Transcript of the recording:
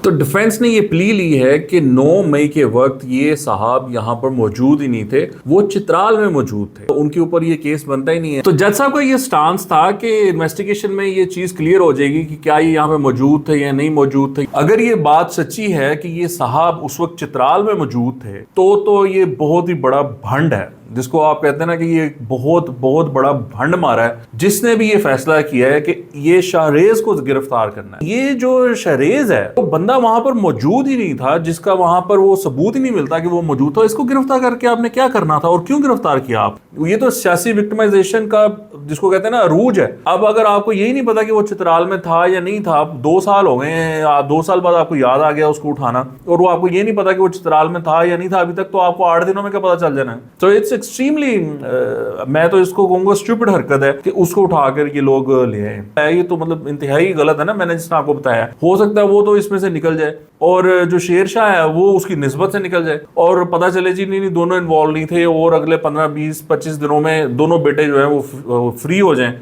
तो डिफेंस ने ये प्ली ली है कि 9 मई के वक्त ये साहब यहाँ पर मौजूद ही नहीं थे, वो चित्राल में मौजूद थे, तो उनके ऊपर ये केस बनता ही नहीं है। तो जज साहब का ये स्टांस था कि इन्वेस्टिगेशन में ये चीज क्लियर हो जाएगी कि क्या ये यहाँ पे मौजूद थे या नहीं मौजूद थे। अगर ये बात सच्ची है कि ये साहब उस वक्त चित्राल में मौजूद थे तो ये बहुत ही बड़ा भंड है, जिसको आप कहते हैं ना कि ये बहुत बहुत बड़ा भंड मारा है, जिसने भी ये फैसला किया है कि ये शाहरेज को गिरफ्तार करना है। ये जो शाहरेज है वो बंदा वहां पर मौजूद ही नहीं था, जिसका वहां पर वो सबूत ही नहीं मिलता कि वो मौजूद था। इसको गिरफ्तार करके आपने क्या करना था और क्यों गिरफ्तार किया आप? ये तो सियासी विक्टिमाइजेशन का, जिसको कहते हैं ना, अरूज है। अब अगर आपको यही नहीं पता कि वो चित्राल में था या नहीं था, 2 साल हो गए हैं, 2 साल बाद आपको याद आ गया उसको उठाना, और वो आपको ये नहीं पता कि वो चित्राल में था या नहीं था अभी तक, तो आपको 8 दिनों में क्या पता चल जाना है? तो इट्स एक्सट्रीमली, मैं तो इसको कहूंगा स्टूपिड हरकत है कि उसको उठाकर ये लोग ले आए। ये तो मतलब इंतहाई गलत है ना। मैंने जिसने आपको बताया, हो सकता है वो तो इसमें से निकल जाए और जो शेरशाह है वो उसकी निस्बत से निकल जाए और पता चले जी नहीं दोनों इन्वॉल्व नहीं थे, और अगले 15 20 25 दिनों में दोनों बेटे जो है वो फ्री हो जाएं।